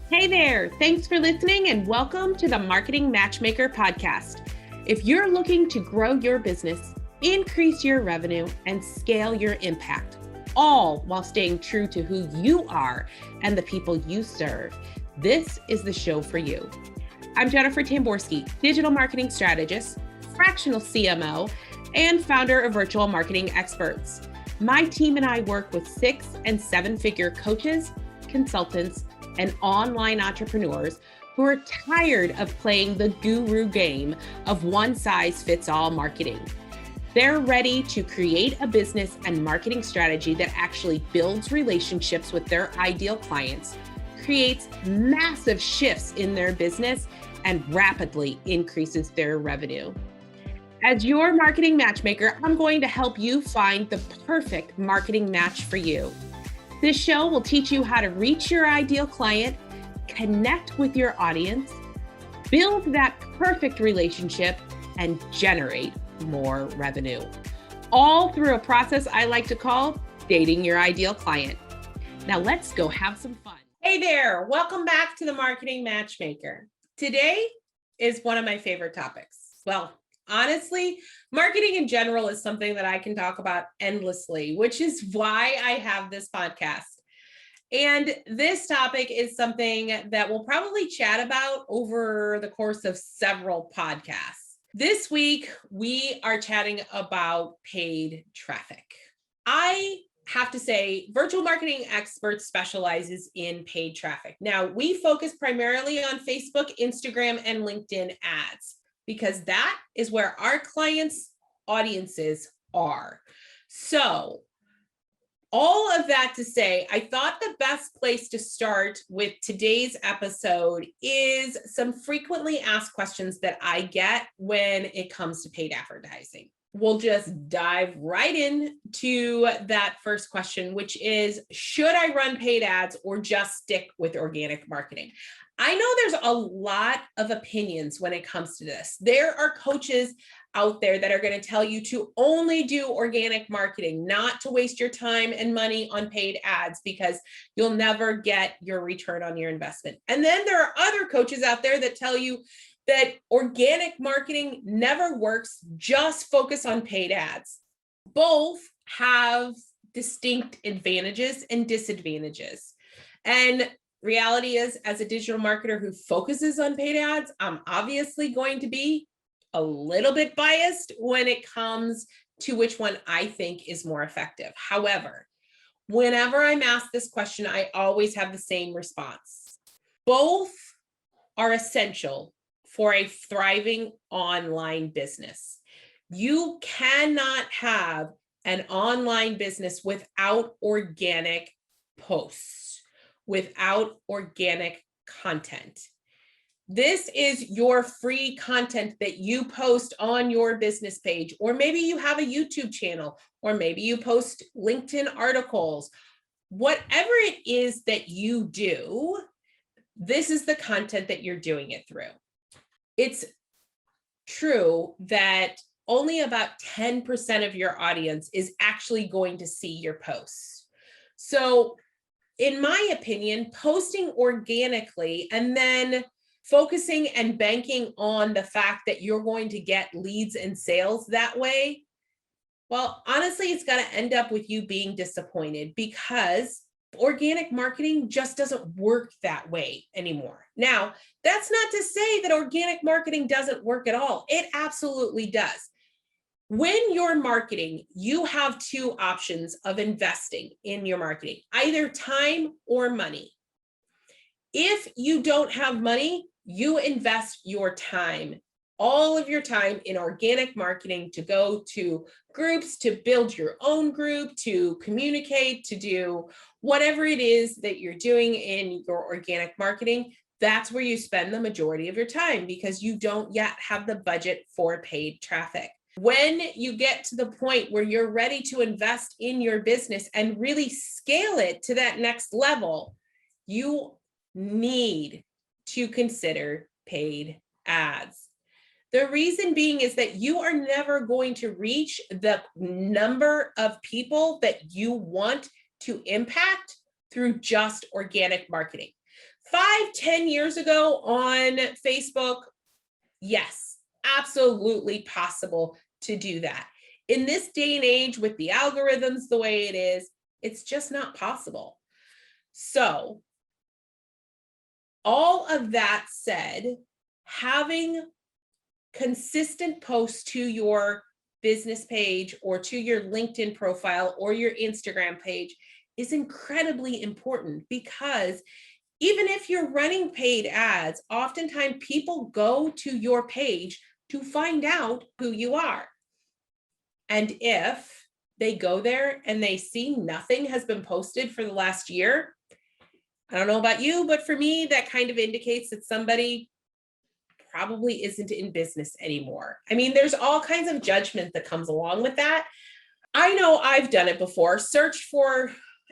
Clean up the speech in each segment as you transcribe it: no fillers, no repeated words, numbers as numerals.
Hey there, thanks for listening and welcome to the Marketing Matchmaker podcast. If you're looking to grow your business, increase your revenue, and scale your impact, all while staying true to who you are and the people you serve, this is the show for you. I'm Jennifer Tamborksi, digital marketing strategist, fractional CMO, and founder of Virtual Marketing Experts. My team and I work with 6- and 7-figure coaches, consultants, and online entrepreneurs who are tired of playing the guru game of one-size-fits-all marketing. They're ready to create a business and marketing strategy that actually builds relationships with their ideal clients, creates massive shifts in their business, and rapidly increases their revenue. As your marketing matchmaker, I'm going to help you find the perfect marketing match for you. This show will teach you how to reach your ideal client, connect with your audience, build that perfect relationship, and generate more revenue. All through a process I like to call dating your ideal client. Now let's go have some fun. Hey there, welcome back to the Marketing Matchmaker. Today is one of my favorite topics. Well, honestly, marketing in general is something that I can talk about endlessly, which is why I have this podcast. And this topic is something that we'll probably chat about over the course of several podcasts. This week, we are chatting about paid traffic. I have to say, Virtual Marketing Experts specializes in paid traffic. Now, we focus primarily on Facebook, Instagram, and LinkedIn ads, because that is where our clients' audiences are. So all of that to say, I thought the best place to start with today's episode is some frequently asked questions that I get when it comes to paid advertising. We'll just dive right into that first question, which is, should I run paid ads or just stick with organic marketing? I know there's a lot of opinions when it comes to this. There are coaches out there that are going to tell you to only do organic marketing, not to waste your time and money on paid ads because you'll never get your return on your investment. And then there are other coaches out there that tell you that organic marketing never works, just focus on paid ads. Both have distinct advantages and disadvantages. And reality is, as a digital marketer who focuses on paid ads, I'm obviously going to be a little bit biased when it comes to which one I think is more effective. However, whenever I'm asked this question, I always have the same response. Both are essential for a thriving online business. You cannot have an online business without organic posts, without organic content. This is your free content that you post on your business page, or maybe you have a YouTube channel, or maybe you post LinkedIn articles. Whatever it is that you do, this is the content that you're doing it through. It's true that only about 10% of your audience is actually going to see your posts. So in my opinion, posting organically and then focusing and banking on the fact that you're going to get leads and sales that way, well, honestly, it's going to end up with you being disappointed because organic marketing just doesn't work that way anymore. Now, that's not to say that organic marketing doesn't work at all. It absolutely does. When you're marketing, you have two options of investing in your marketing, either time or money. If you don't have money, you invest your time, all of your time in organic marketing to go to groups, to build your own group, to communicate, to do whatever it is that you're doing in your organic marketing. That's where you spend the majority of your time because you don't yet have the budget for paid traffic. When you get to the point where you're ready to invest in your business and really scale it to that next level, you need to consider paid ads. The reason being is that you are never going to reach the number of people that you want to impact through just organic marketing. 5-10 years ago on Facebook, yes, absolutely possible to do that. In this day and age, with the algorithms the way it is, it's just not possible. So, all of that said, having consistent posts to your business page or to your LinkedIn profile or your Instagram page is incredibly important, because even if you're running paid ads, oftentimes people go to your page to find out who you are. And if they go there and they see nothing has been posted for the last year, I don't know about you, but for me, that kind of indicates that somebody probably isn't in business anymore. I mean, there's all kinds of judgment that comes along with that. I know I've done it before. Search for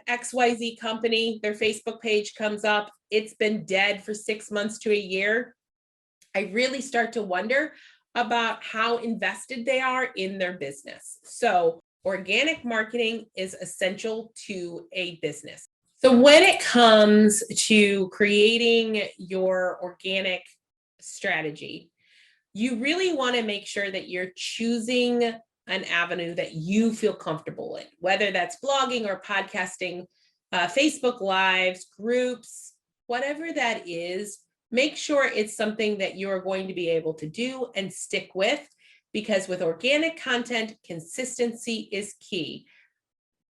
XYZ company, their Facebook page comes up. It's been dead for 6 months to a year. I really start to wonder about how invested they are in their business. So, organic marketing is essential to a business. So, when it comes to creating your organic strategy, you really want to make sure that you're choosing an avenue that you feel comfortable in, whether that's blogging or podcasting, Facebook Lives, groups, whatever that is. Make sure it's something that you're going to be able to do and stick with, because with organic content, consistency is key.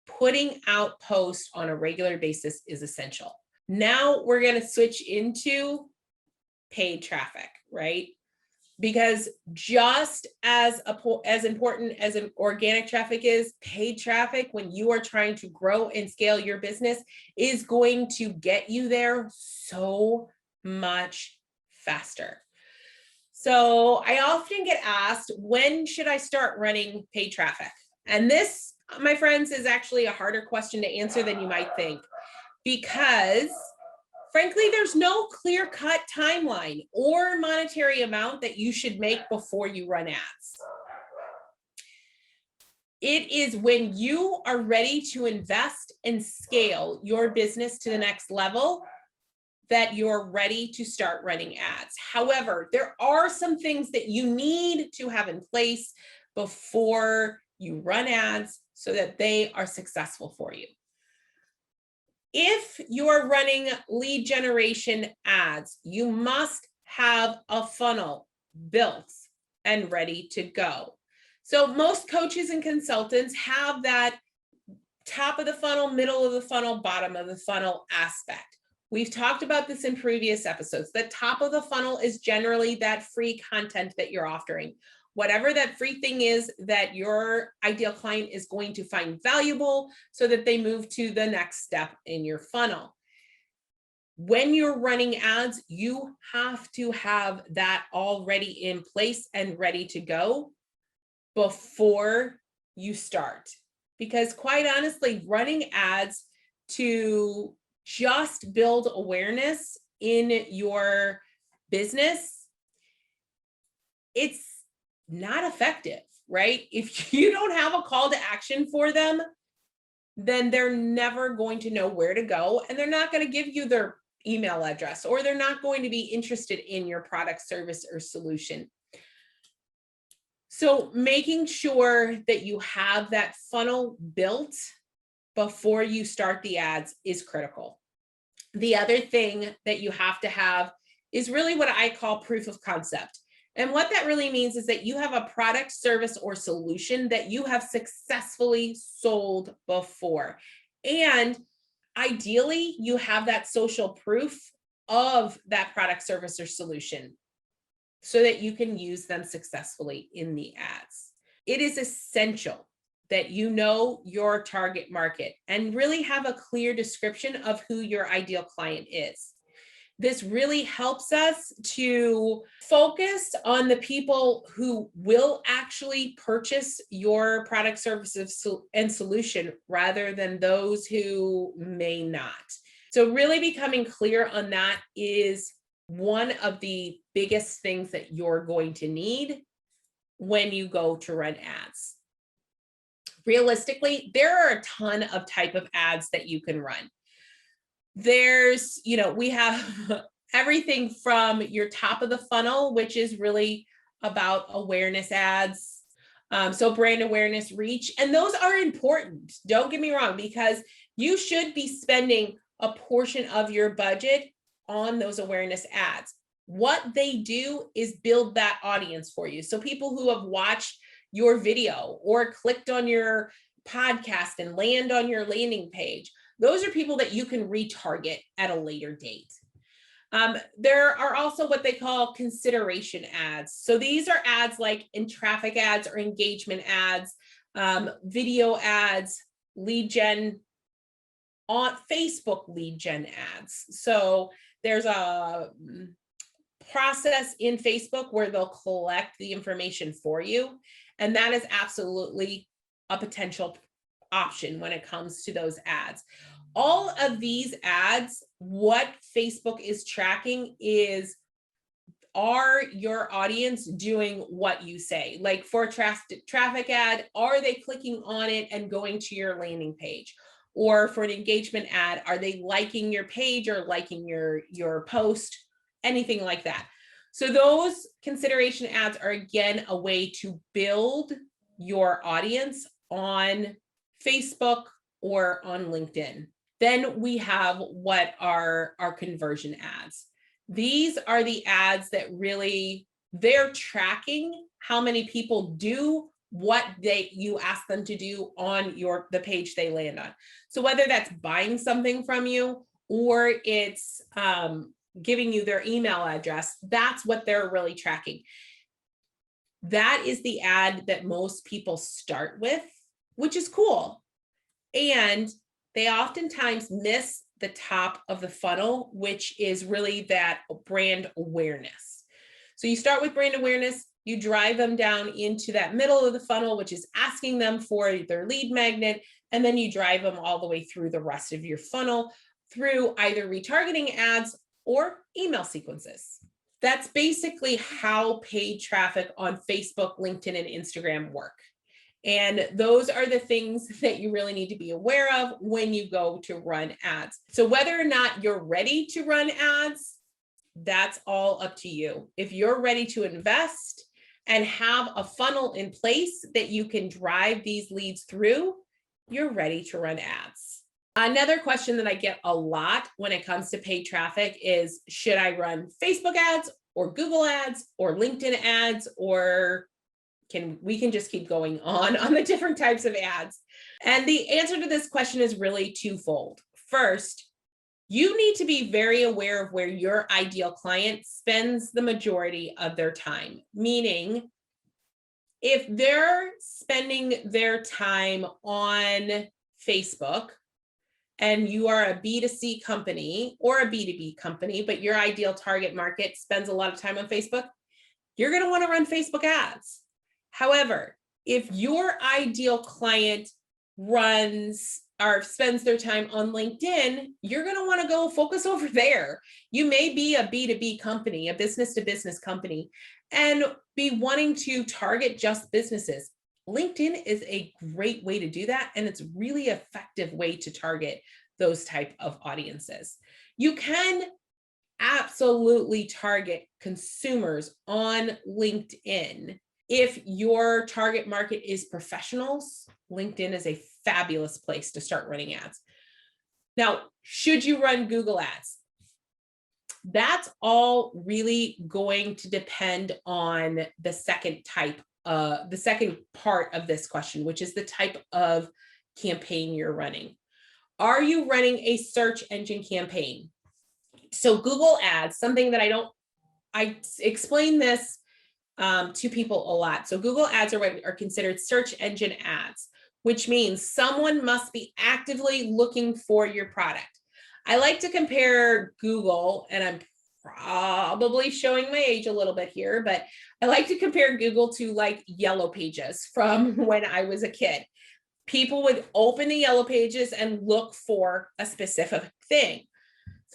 Putting out posts on a regular basis is essential. Now we're going to switch into paid traffic, right? Because just as important as an organic traffic is, paid traffic, when you are trying to grow and scale your business, is going to get you there so much faster. So I often get asked, when should I start running paid traffic? And this, my friends, is actually a harder question to answer than you might think, because frankly, there's no clear-cut timeline or monetary amount that you should make before you run ads. It is when you are ready to invest and scale your business to the next level that you're ready to start running ads. However, there are some things that you need to have in place before you run ads so that they are successful for you. If you're running lead generation ads, you must have a funnel built and ready to go. So most coaches and consultants have that top of the funnel, middle of the funnel, bottom of the funnel aspect. We've talked about this in previous episodes. The top of the funnel is generally that free content that you're offering. Whatever that free thing is that your ideal client is going to find valuable so that they move to the next step in your funnel. When you're running ads, you have to have that already in place and ready to go before you start. Because quite honestly, running ads to just build awareness in your business, it's not effective, right? If you don't have a call to action for them, then they're never going to know where to go, and they're not going to give you their email address, or they're not going to be interested in your product, service, or solution. So making sure that you have that funnel built before you start the ads is critical. The other thing that you have to have is really what I call proof of concept. And what that really means is that you have a product, service, or solution that you have successfully sold before. And ideally, you have that social proof of that product, service, or solution so that you can use them successfully in the ads. It is essential that you know your target market and really have a clear description of who your ideal client is. This really helps us to focus on the people who will actually purchase your product, services, and solution rather than those who may not. So really becoming clear on that is one of the biggest things that you're going to need when you go to run ads. Realistically, there are a ton of type of ads that you can run. There's, we have everything from your top of the funnel, which is really about awareness ads. So brand awareness, reach, and those are important. Don't get me wrong, because you should be spending a portion of your budget on those awareness ads. What they do is build that audience for you. So people who have watched your video or clicked on your podcast and land on your landing page, those are people that you can retarget at a later date. There are also what they call consideration ads. So these are ads like in traffic ads or engagement ads, video ads, lead gen, on Facebook lead gen ads. So there's a process in Facebook where they'll collect the information for you. And that is absolutely a potential option when it comes to those ads. All of these ads, what Facebook is tracking is, are your audience doing what you say? Like for a traffic ad, are they clicking on it and going to your landing page? Or for an engagement ad, are they liking your page or liking your post? Anything like that. So those consideration ads are, again, a way to build your audience on Facebook or on LinkedIn. Then we have what are our conversion ads. These are the ads that really, they're tracking how many people do what you ask them to do on the page they land on. So whether that's buying something from you or it's giving you their email address, that's what they're really tracking. That is the ad that most people start with, which is cool. And they oftentimes miss the top of the funnel, which is really that brand awareness. So you start with brand awareness, you drive them down into that middle of the funnel, which is asking them for their lead magnet, and then you drive them all the way through the rest of your funnel through either retargeting ads or email sequences. That's basically how paid traffic on Facebook, LinkedIn, and Instagram work. And those are the things that you really need to be aware of when you go to run ads. So whether or not you're ready to run ads, that's all up to you. If you're ready to invest and have a funnel in place that you can drive these leads through, you're ready to run ads. Another question that I get a lot when it comes to paid traffic is, should I run Facebook ads or Google ads or LinkedIn ads, or we can just keep going on the different types of ads? And the answer to this question is really twofold. First, you need to be very aware of where your ideal client spends the majority of their time. Meaning, if they're spending their time on Facebook and you are a B2C company or a B2B company, but your ideal target market spends a lot of time on Facebook, you're going to want to run Facebook ads. However, if your ideal client runs or spends their time on LinkedIn, you're going to want to go focus over there. You may be a B2B company, a business to business company, and be wanting to target just businesses. LinkedIn is a great way to do that, and it's really an effective way to target those type of audiences. You can absolutely target consumers on LinkedIn. If your target market is professionals, LinkedIn is a fabulous place to start running ads. Now, should you run Google ads? That's all really going to depend on the second part of this question, which is the type of campaign you're running. Are you running a search engine campaign? So Google ads, something that I explain this to people a lot. So Google ads are considered search engine ads, which means someone must be actively looking for your product. I like to compare Google, and I'm probably showing my age a little bit here, but I like to compare Google to like Yellow Pages from when I was a kid. People would open the Yellow Pages and look for a specific thing.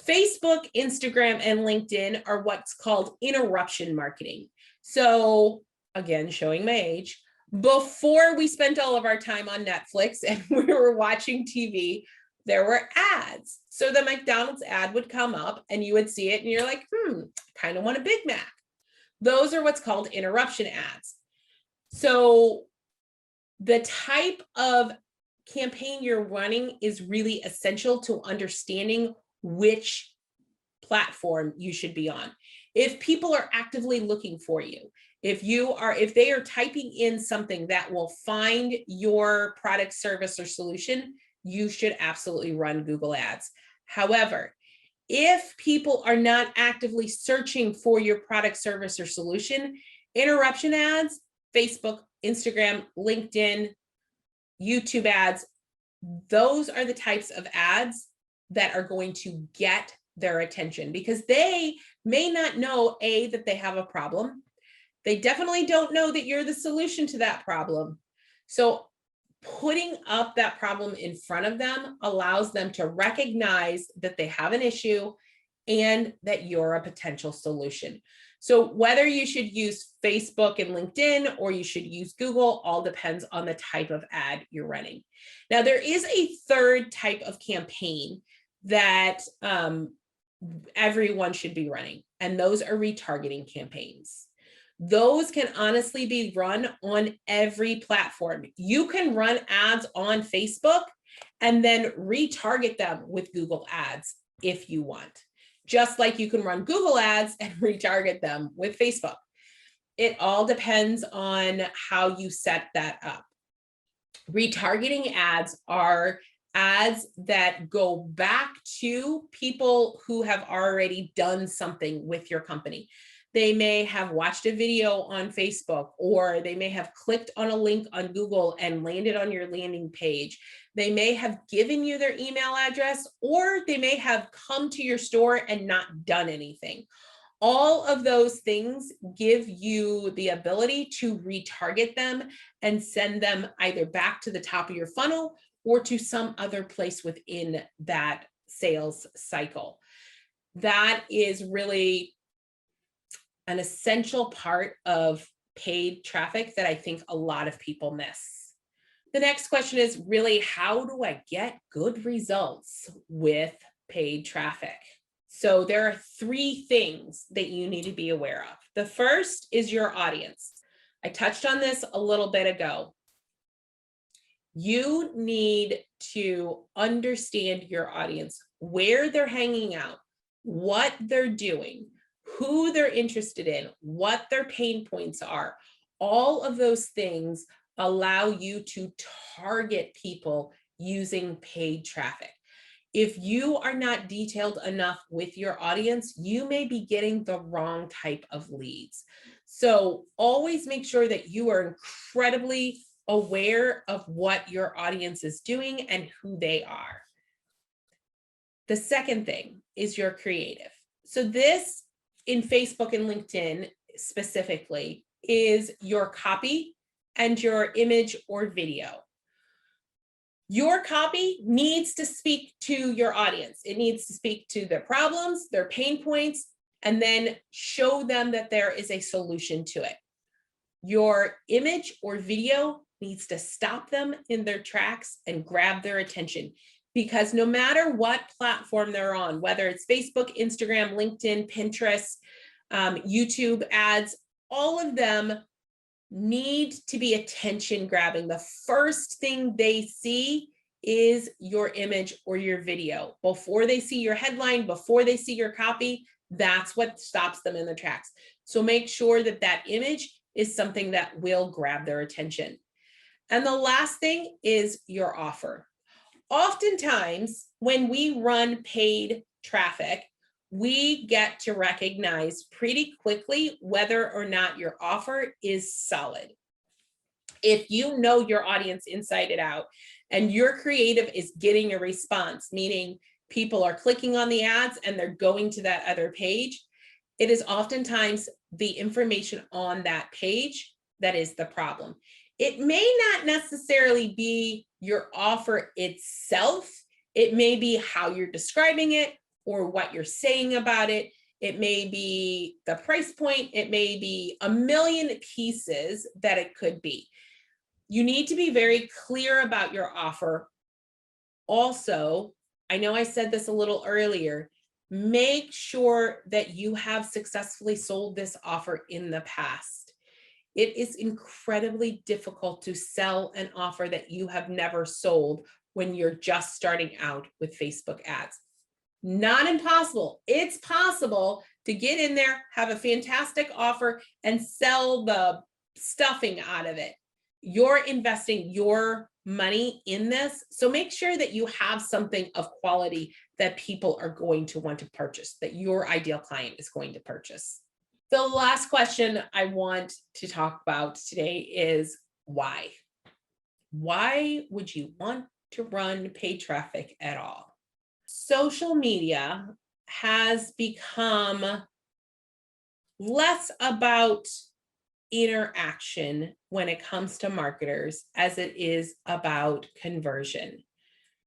Facebook, Instagram, and LinkedIn are what's called interruption marketing. So again, showing my age, before we spent all of our time on Netflix and we were watching TV, there were ads. So the McDonald's ad would come up and you would see it and you're like, I kind of want a Big Mac. Those are what's called interruption ads. So the type of campaign you're running is really essential to understanding which platform you should be on. If people are actively looking for you, if they are typing in something that will find your product, service, or solution, you should absolutely run Google Ads. However, if people are not actively searching for your product, service, or solution, interruption ads, Facebook, Instagram, LinkedIn, YouTube ads, those are the types of ads that are going to get their attention, because they may not know, A, that they have a problem. They definitely don't know that you're the solution to that problem. So putting up that problem in front of them allows them to recognize that they have an issue and that you're a potential solution. So whether you should use Facebook and LinkedIn or you should use Google, all depends on the type of ad you're running. Now, there is a third type of campaign that everyone should be running, and those are retargeting campaigns. Those can honestly be run on every platform. You can run ads on Facebook and then retarget them with Google Ads if you want, just like you can run Google Ads and retarget them with Facebook. It all depends on how you set that up. Retargeting ads are ads that go back to people who have already done something with your company. They may have watched a video on Facebook, or they may have clicked on a link on Google and landed on your landing page. They may have given you their email address, or they may have come to your store and not done anything. All of those things give you the ability to retarget them and send them either back to the top of your funnel or to some other place within that sales cycle. That is really an essential part of paid traffic that I think a lot of people miss. The next question is really, how do I get good results with paid traffic? So there are three things that you need to be aware of. The first is your audience. I touched on this a little bit ago. You need to understand your audience, where they're hanging out, what they're doing, who they're interested in, what their pain points are. All of those things allow you to target people using paid traffic. If you are not detailed enough with your audience, you may be getting the wrong type of leads. So always make sure that you are incredibly aware of what your audience is doing and who they are. The second thing is your creative. So this, in Facebook and LinkedIn specifically, is your copy and your image or video. Your copy needs to speak to your audience. It needs to speak to their problems, their pain points, and then show them that there is a solution to it. Your image or video needs to stop them in their tracks and grab their attention, because no matter what platform they're on, whether it's Facebook, Instagram, LinkedIn, Pinterest, YouTube ads, all of them need to be attention grabbing. The first thing they see is your image or your video. Before they see your headline, before they see your copy, that's what stops them in the tracks. So make sure that that image is something that will grab their attention. And the last thing is your offer. Oftentimes, when we run paid traffic, we get to recognize pretty quickly whether or not your offer is solid. If you know your audience inside and out, and your creative is getting a response, meaning people are clicking on the ads and they're going to that other page, it is oftentimes the information on that page that is the problem. It may not necessarily be your offer itself. It may be how you're describing it or what you're saying about it. It may be the price point. It may be a million pieces that it could be. You need to be very clear about your offer Also, I know I said this a little earlier, make sure that you have successfully sold this offer in the past. It is incredibly difficult to sell an offer that you have never sold when you're just starting out with Facebook ads. Not impossible. It's possible to get in there, have a fantastic offer, and sell the stuffing out of it. You're investing your money in this. So make sure that you have something of quality that people are going to want to purchase, that your ideal client is going to purchase. The last question I want to talk about today is why? Why would you want to run paid traffic at all? Social media has become less about interaction when it comes to marketers as it is about conversion.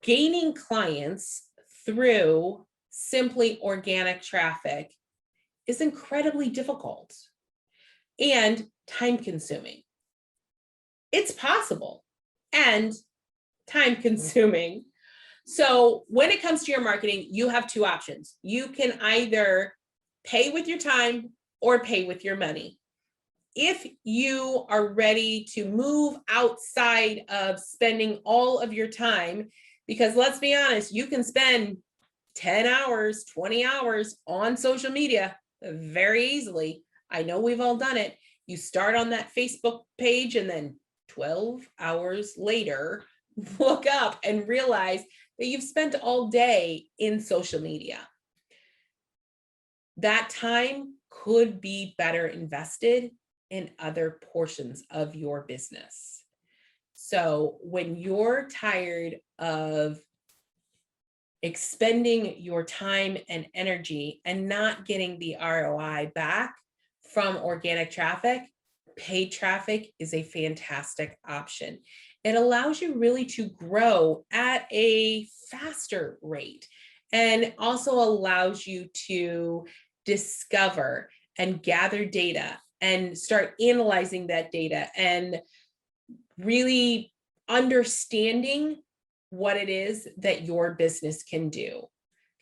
Gaining clients through simply organic traffic is incredibly difficult and time consuming. It's possible and time consuming. So when it comes to your marketing, you have two options. You can either pay with your time or pay with your money. If you are ready to move outside of spending all of your time, because let's be honest, you can spend 10 hours, 20 hours on social media very easily. I know we've all done it. You start on that Facebook page and then 12 hours later, look up and realize that you've spent all day in social media. That time could be better invested in other portions of your business. So when you're tired of expending your time and energy and not getting the ROI back from organic traffic, paid traffic is a fantastic option. It allows you really to grow at a faster rate and also allows you to discover and gather data and start analyzing that data and really understanding what it is that your business can do.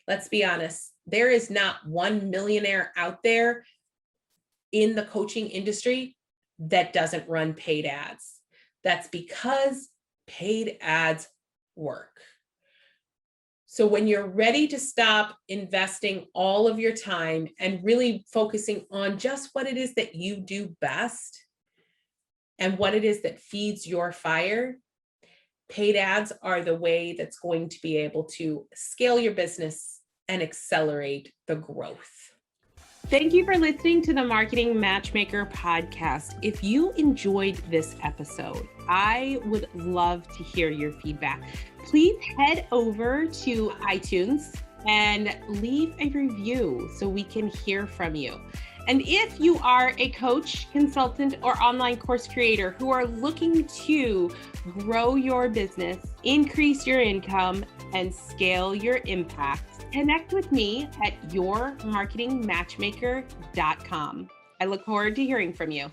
Let's be honest, there is not one millionaire out there in the coaching industry that doesn't run paid ads. That's because paid ads work. So when you're ready to stop investing all of your time and really focusing on just what it is that you do best and what it is that feeds your fire, paid ads are the way that's going to be able to scale your business and accelerate the growth. Thank you for listening to the Marketing Matchmaker podcast. If you enjoyed this episode, I would love to hear your feedback. Please head over to iTunes and leave a review so we can hear from you. And if you are a coach, consultant, or online course creator who are looking to grow your business, increase your income, and scale your impact, connect with me at yourmarketingmatchmaker.com. I look forward to hearing from you.